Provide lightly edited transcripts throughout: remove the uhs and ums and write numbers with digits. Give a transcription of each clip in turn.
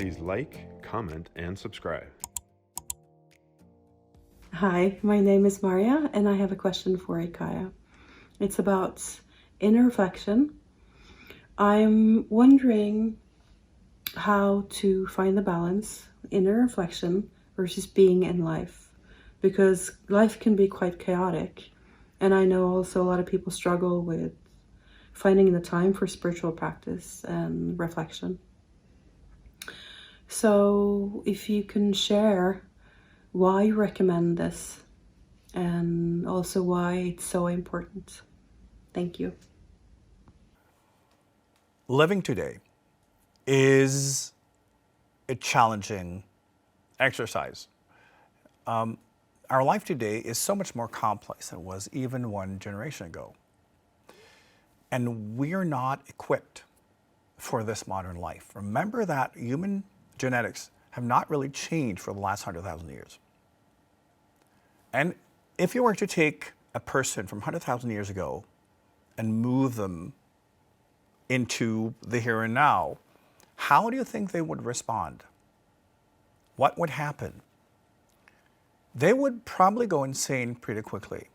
Please like, comment, and subscribe. Hi, my name is Maria, and I have a question for IKYA. It's about inner reflection. I'm wondering how to find the balance, inner reflection versus being in life, because life can be quite chaotic. And I know also a lot of people struggle with finding the time for spiritual practice and reflection. So if you can share why you recommend this and also why it's so important. Thank you. Living today is a challenging exercise. Our life today is so much more complex than it was even one generation ago. And we're not equipped for this modern life. Remember that human genetics have not really changed for the last 100,000 years. And if you were to take a person from 100,000 years ago and move them into the here and now, how do you think they would respond? What would happen? They would probably go insane pretty quickly.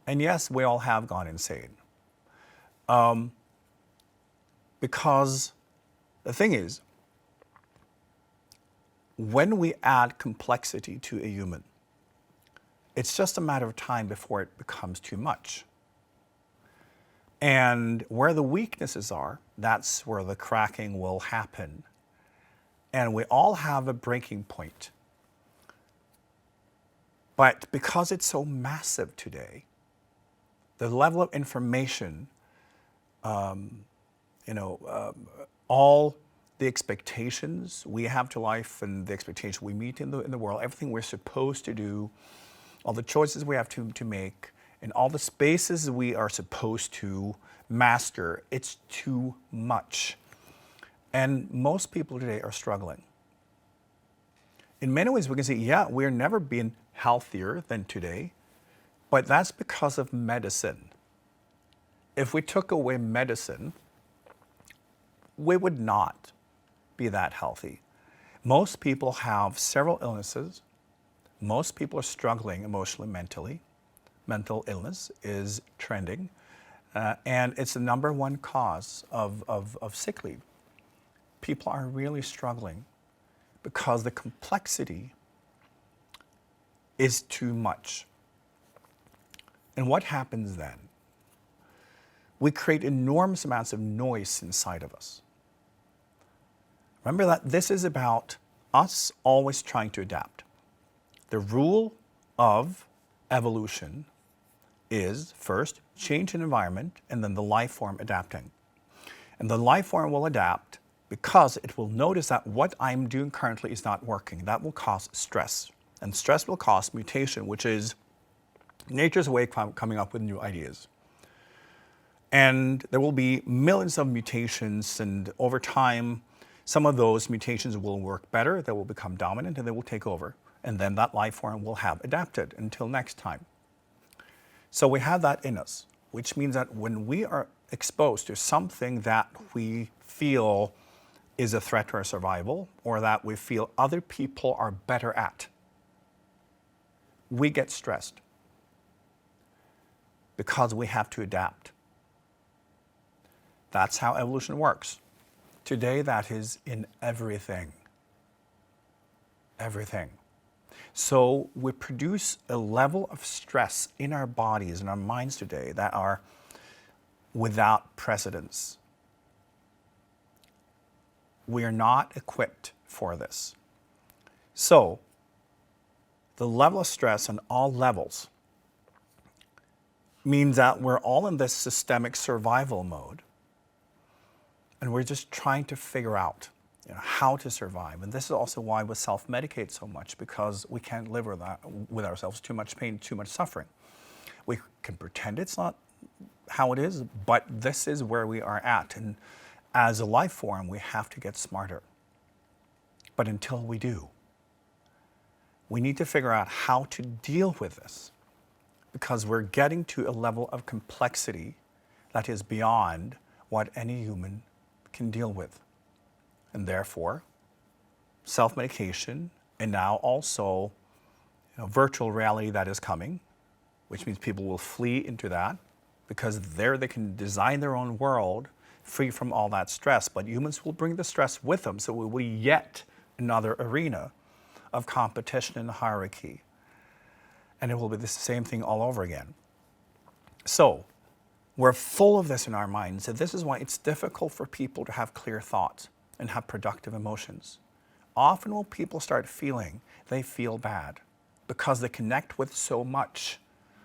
And yes, we all have gone insane. Because the thing is, when we add complexity to a human, it's just a matter of time before it becomes too much. And where the weaknesses are, that's where the cracking will happen. And we all have a breaking point. But because it's so massive today, the level of information, all the expectations we have to life and the expectations we meet in the world, everything we're supposed to do, all the choices we have to make, and all the spaces we are supposed to master, it's too much. And most people today are struggling. In many ways, we can say, yeah, we're never been healthier than today, but that's because of medicine. If we took away medicine, we would not be that healthy. Most people have several illnesses. Most people are struggling emotionally, mentally. Mental illness is trending, and it's the number one cause of sick leave. People are really struggling because the complexity is too much. And what happens then? We create enormous amounts of noise inside of us. Remember that this is about us always trying to adapt. The rule of evolution is first change in environment and then the life form adapting. And the life form will adapt because it will notice that what I'm doing currently is not working. That will cause stress. And stress will cause mutation, which is nature's way of coming up with new ideas. And there will be millions of mutations, and over time, some of those mutations will work better, they will become dominant, and they will take over. And then that life form will have adapted until next time. So we have that in us, which means that when we are exposed to something that we feel is a threat to our survival, or that we feel other people are better at, we get stressed because we have to adapt. That's how evolution works. Today, that is in everything. Everything. So we produce a level of stress in our bodies and our minds today that are without precedence. We are not equipped for this. So the level of stress on all levels means that we're all in this systemic survival mode. And we're just trying to figure out how to survive. And this is also why we self-medicate so much, because we can't live with ourselves, too much pain, too much suffering. We can pretend it's not how it is, but this is where we are at. And as a life form, we have to get smarter. But until we do, we need to figure out how to deal with this, because we're getting to a level of complexity that is beyond what any human can deal with. And therefore, self-medication, and now also virtual reality that is coming, which means people will flee into that because there they can design their own world free from all that stress. But humans will bring the stress with them, so it will be yet another arena of competition and hierarchy. And it will be the same thing all over again. So we're full of this in our minds, and this is why it's difficult for people to have clear thoughts and have productive emotions. Often when people start feeling, they feel bad because they connect with so much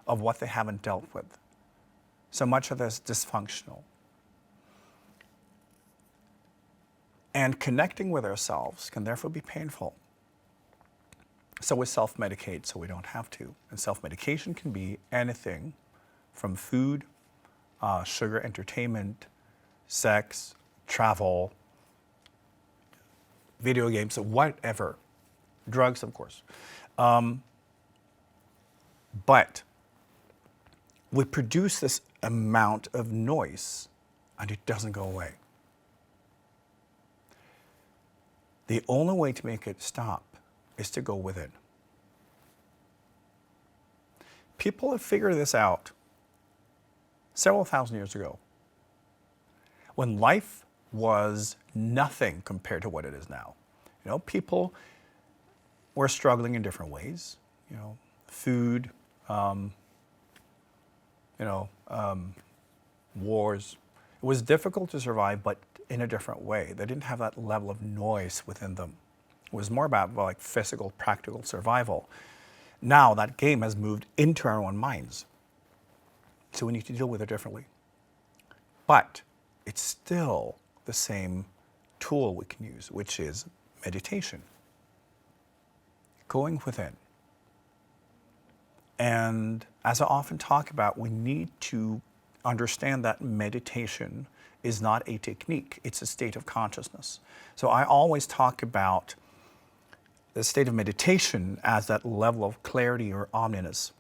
of what they haven't dealt with. So much of this dysfunctional. And connecting with ourselves can therefore be painful. So we self-medicate so we don't have to. And self-medication can be anything from food, sugar, entertainment, sex, travel, video games, whatever. Drugs, of course. But we produce this amount of noise and it doesn't go away. The only way to make it stop is to go within. People have figured this out several thousand years ago, when life was nothing compared to what it is now. People were struggling in different ways. Food, wars. It was difficult to survive, but in a different way. They didn't have that level of noise within them. It was more about like physical, practical survival. Now that game has moved into our own minds. So we need to deal with it differently. But it's still the same tool we can use, which is meditation. Going within. And as I often talk about, we need to understand that meditation is not a technique, it's a state of consciousness. So I always talk about the state of meditation as that level of clarity or omniness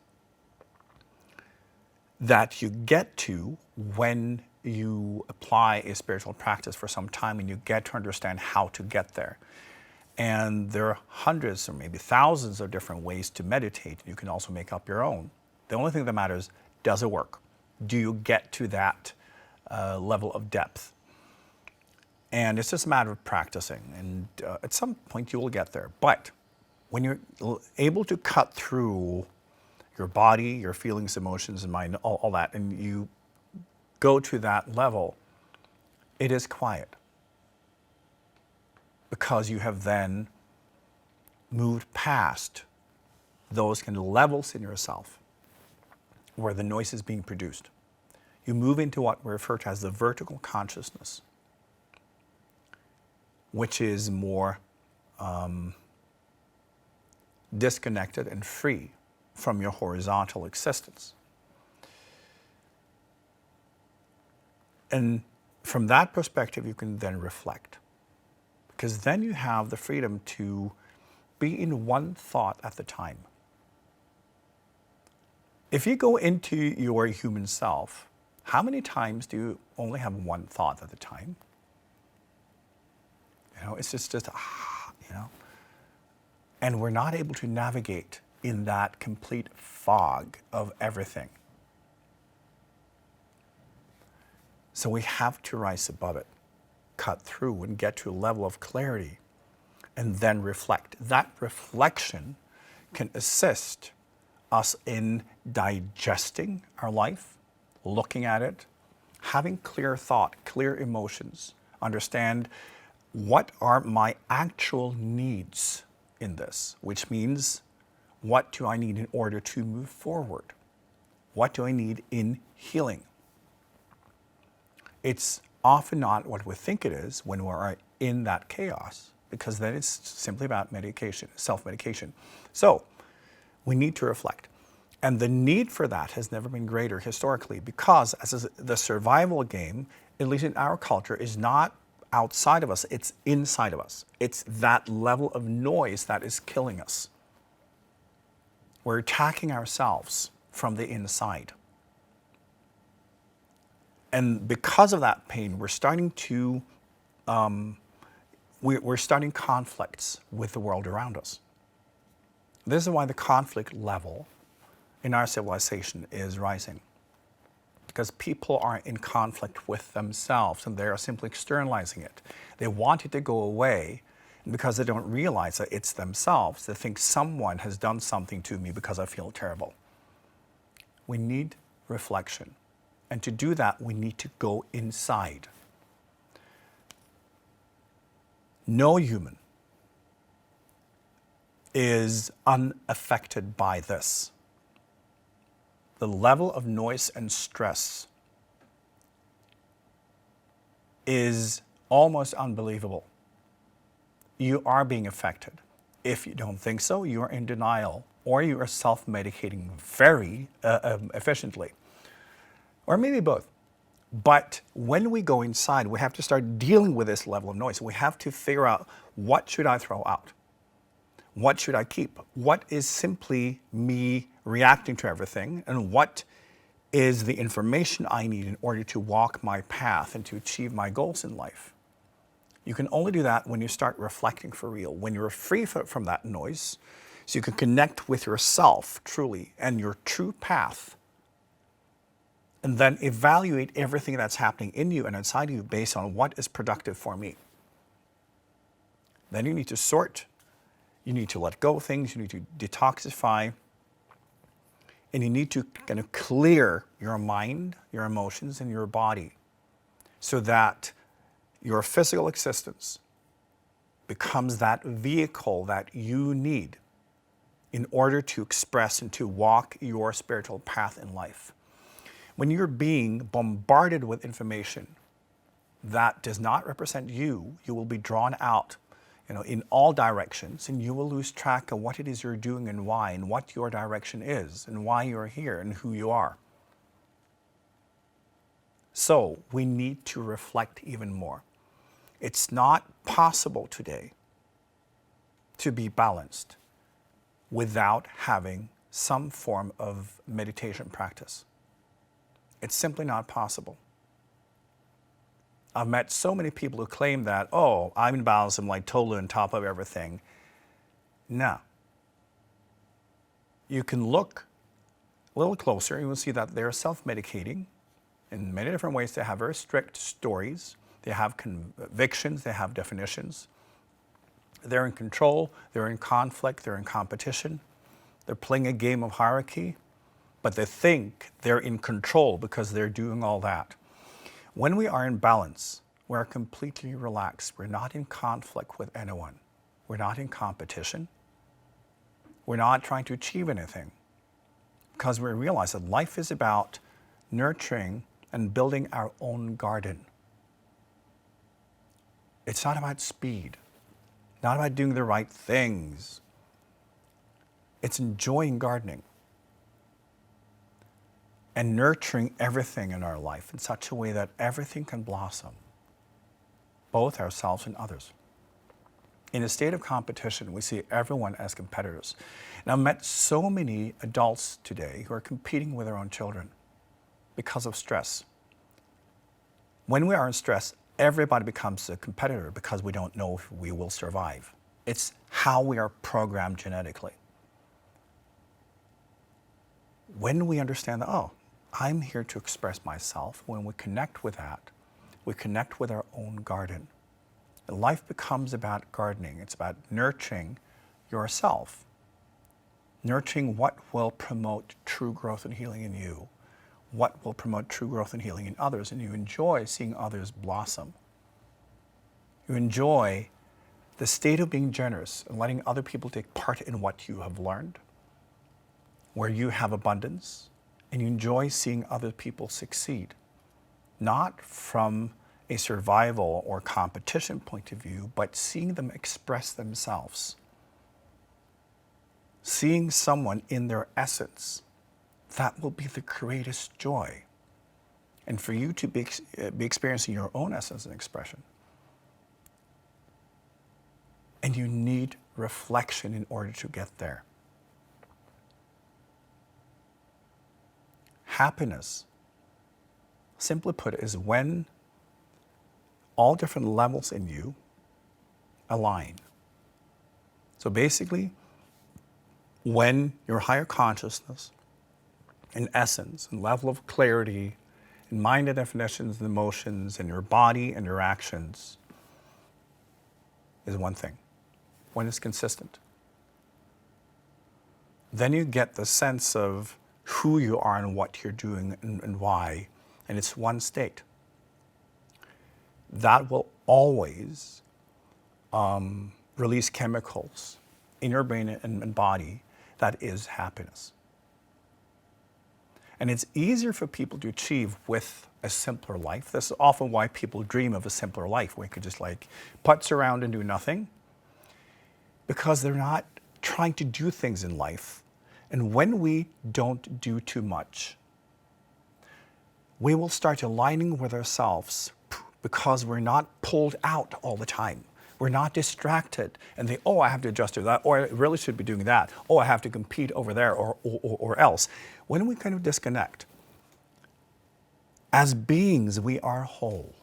that you get to when you apply a spiritual practice for some time and you get to understand how to get there. And there are hundreds or maybe thousands of different ways to meditate. You can also make up your own. The only thing that matters, does it work? Do you get to that level of depth? And it's just a matter of practicing. And at some point you will get there. But when you're able to cut through your body, your feelings, emotions, and mind, all that, and you go to that level, it is quiet. Because you have then moved past those kind of levels in yourself where the noise is being produced. You move into what we refer to as the vertical consciousness, which is more disconnected and free from your horizontal existence. And from that perspective, you can then reflect. Because then you have the freedom to be in one thought at the time. If you go into your human self, how many times do you only have one thought at a time? It's just And we're not able to navigate in that complete fog of everything. So we have to rise above it, cut through and get to a level of clarity and then reflect. That reflection can assist us in digesting our life, looking at it, having clear thought, clear emotions, understand what are my actual needs in this, which means what do I need in order to move forward? What do I need in healing? It's often not what we think it is when we're in that chaos, because then it's simply about medication, self-medication. So we need to reflect. And the need for that has never been greater historically, because as the survival game, at least in our culture, is not outside of us, it's inside of us. It's that level of noise that is killing us. We're attacking ourselves from the inside. And because of that pain, we're starting to we're starting conflicts with the world around us. This is why the conflict level in our civilization is rising. Because people are in conflict with themselves and they are simply externalizing it. They want it to go away, and because they don't realize that it's themselves, they think someone has done something to me because I feel terrible. We need reflection. And to do that, we need to go inside. No human is unaffected by this. The level of noise and stress is almost unbelievable. You are being affected. If you don't think so, you are in denial, or you are self-medicating very efficiently, or maybe both. But when we go inside, we have to start dealing with this level of noise. We have to figure out, what should I throw out? What should I keep? What is simply me reacting to everything? And what is the information I need in order to walk my path and to achieve my goals in life? You can only do that when you start reflecting for real, when you're free from that noise, so you can connect with yourself truly and your true path, and then evaluate everything that's happening in you and inside you based on what is productive for me. Then you need to sort. You need to let go of things, you need to detoxify, and you need to kind of clear your mind, your emotions, and your body so that your physical existence becomes that vehicle that you need in order to express and to walk your spiritual path in life. When you're being bombarded with information that does not represent you, you will be drawn out in all directions, and you will lose track of what it is you're doing and why, and what your direction is, and why you're here, and who you are. So we need to reflect even more. It's not possible today to be balanced without having some form of meditation practice. It's simply not possible. I've met so many people who claim that, oh, I'm in balance, I'm like totally on top of everything. No. You can look a little closer, and you will see that they're self-medicating in many different ways. They have very strict stories, they have convictions, they have definitions. They're in control, they're in conflict, they're in competition. They're playing a game of hierarchy, but they think they're in control because they're doing all that. When we are in balance, we're completely relaxed. We're not in conflict with anyone. We're not in competition. We're not trying to achieve anything, because we realize that life is about nurturing and building our own garden. It's not about speed, not about doing the right things. It's enjoying gardening and nurturing everything in our life in such a way that everything can blossom, both ourselves and others. In a state of competition, we see everyone as competitors. And I've met so many adults today who are competing with their own children because of stress. When we are in stress, everybody becomes a competitor because we don't know if we will survive. It's how we are programmed genetically. When we understand that, oh, I'm here to express myself, when we connect with that, we connect with our own garden. And life becomes about gardening. It's about nurturing yourself, nurturing what will promote true growth and healing in you, what will promote true growth and healing in others, and you enjoy seeing others blossom. You enjoy the state of being generous and letting other people take part in what you have learned, where you have abundance, and you enjoy seeing other people succeed, not from a survival or competition point of view, but seeing them express themselves. Seeing someone in their essence, that will be the greatest joy. And for you to be experiencing your own essence and expression. And you need reflection in order to get there. Happiness, simply put, is when all different levels in you align. So basically, when your higher consciousness and essence and level of clarity and mind and definitions and emotions and your body and your actions is one thing, when it's consistent, then you get the sense of who you are and what you're doing and why, and it's one state. That will always release chemicals in your brain and body that is happiness. And it's easier for people to achieve with a simpler life. This is often why people dream of a simpler life, where you could just like putz around and do nothing, because they're not trying to do things in life. And when we don't do too much, we will start aligning with ourselves because we're not pulled out all the time. We're not distracted and think, oh, I have to adjust to that, or I really should be doing that. Oh, I have to compete over there or else. When we kind of disconnect, as beings, we are whole.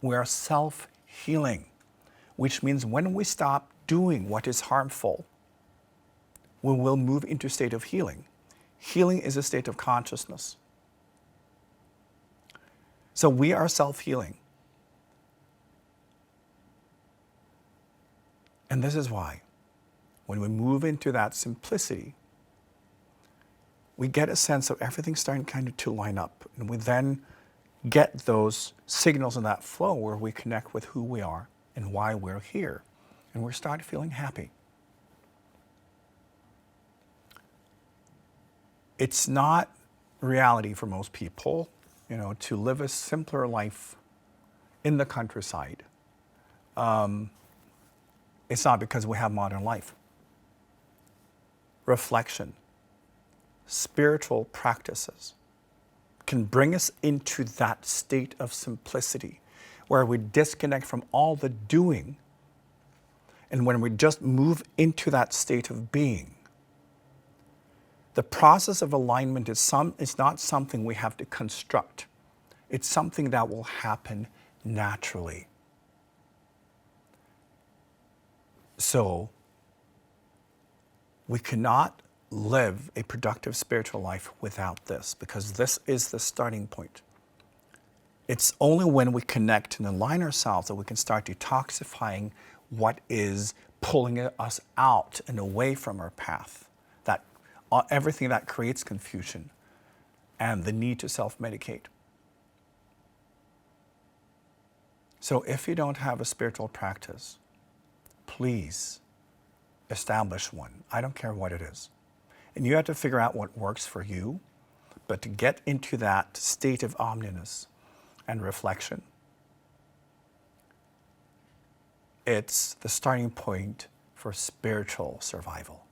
We are self-healing, which means when we stop doing what is harmful, we will move into a state of healing. Healing is a state of consciousness. So we are self-healing. And this is why, when we move into that simplicity, we get a sense of everything starting kind of to line up. And we then get those signals in that flow where we connect with who we are and why we're here. And we start feeling happy. It's not reality for most people, to live a simpler life in the countryside. It's not because we have modern life. Reflection, spiritual practices can bring us into that state of simplicity where we disconnect from all the doing. And when we just move into that state of being, the process of alignment is not something we have to construct. It's something that will happen naturally. So, we cannot live a productive spiritual life without this, because this is the starting point. It's only when we connect and align ourselves that we can start detoxifying what is pulling us out and away from our path. That everything that creates confusion and the need to self-medicate. So if you don't have a spiritual practice, please establish one. I don't care what it is. And you have to figure out what works for you, but to get into that state of omniness and reflection, it's the starting point for spiritual survival.